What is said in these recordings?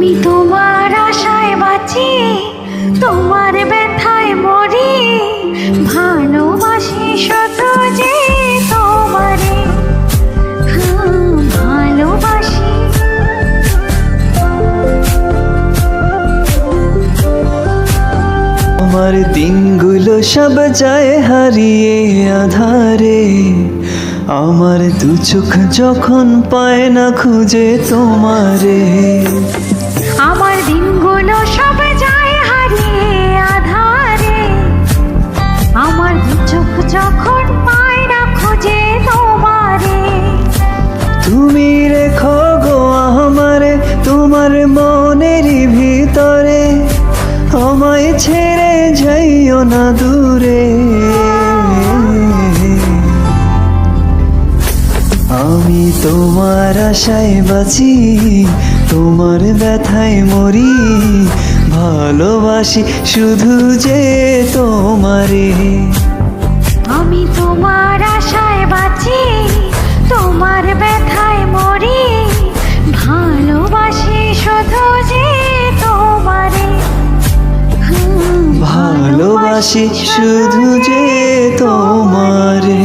আমি তোমার আশায় বাঁচি, তোমার ব্যথায় মরি, ভালোবাসি শুধু যে তোমারে, ভালোবাসি। আমার দিনগুলো সব যায় হারিয়ে আধারে, আমার দু চোখ যখন পায় না খুঁজে তোমারে। আমার দিনগুলো সব যায় হারিয়ে আধারে, আমার দু চোখ যখন পায় না খুঁজে তোমারে। তুমি রেখো গো আমারে তোমার মনেরই ভিতরে, আমায় ছেড়ে যাইও না দূরে। আমি তোমার আশায় বাঁচি, তোমার ব্যথায় মরি, ভালোবাসি শুধু যে তোমারে। আমি তোমার আশায় বাঁচি, তোমার ব্যথায় মরি, ভালোবাসি শুধু যে তোমারে, ভালোবাসি শুধু যে তোমারে।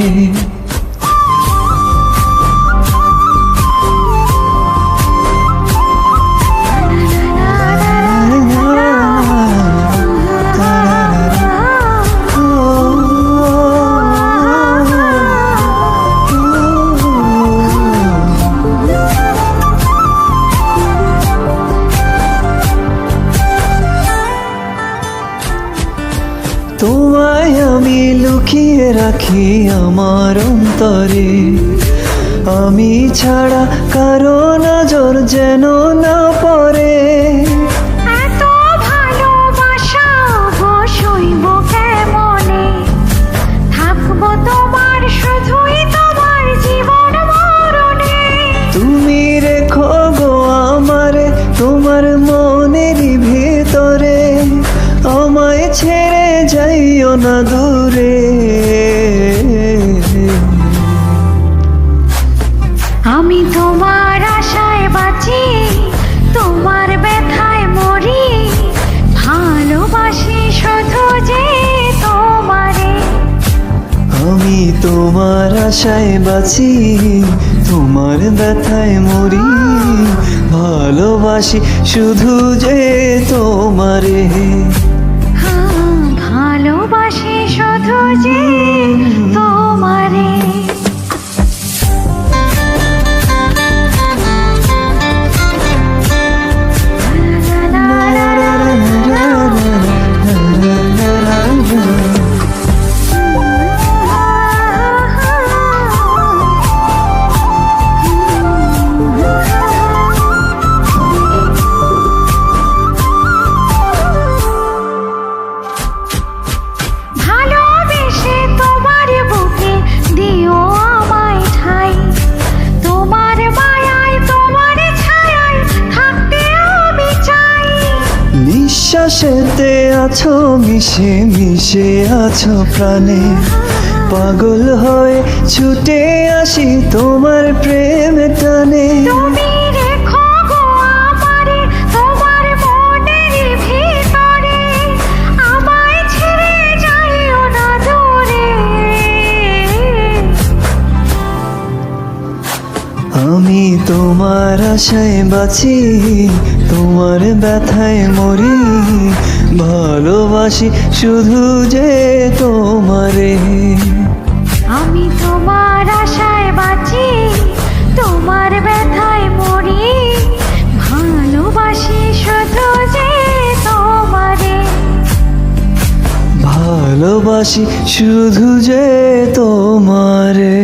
তোমায় আমি লুকিয়ে রাখি আমার অন্তরে, আমি ছাড়া কারো নজর যেন না পড়ে। এত ভালোবাসা বসইব কেমনে, থাকবো তোমার শুধুই তোমার জীবন মরণে। তুমি রেখো গো আমারে তোমার মনেরই ভিতরে, আমায় ছেড়ে যাইও না দূরে। আমি তোমার আশায় বাঁচি, তোমার ব্যথায় মরি, ভালোবাসি শুধু যে তোমারে। আমি তোমার আশায় বাঁচি, তোমার ব্যথায় মরি, ভালোবাসি শুধু যে তোমারে। ভালোবাসি শুধু যে তোমারে। ভালোবেসে তোমার বুকে দিও আমায় ঠাই, তোমার মায়ায় তোমার ছায়ায় থাকতে আমি চাই। নিঃশ্বাসেতে আছো মিশে মিশে আছো প্রাণে, পাগল হয়ে ছুটে আসি তোমার প্রেম টানে। তুমি রেখো গো আমারে তোমার মনের ভিতরে, আমায় ছেড়ে যাইও না দূরে। আমি তোমার আশায় বাঁচি, তোমার ব্যথায় মরি, ভালোবাসি শুধু যে তোমারে। আমি তোমার আশায় বাঁচি, তোমার ব্যথায় মরি, ভালোবাসি শুধু যে তোমারে, ভালোবাসি শুধু যে তোমারে।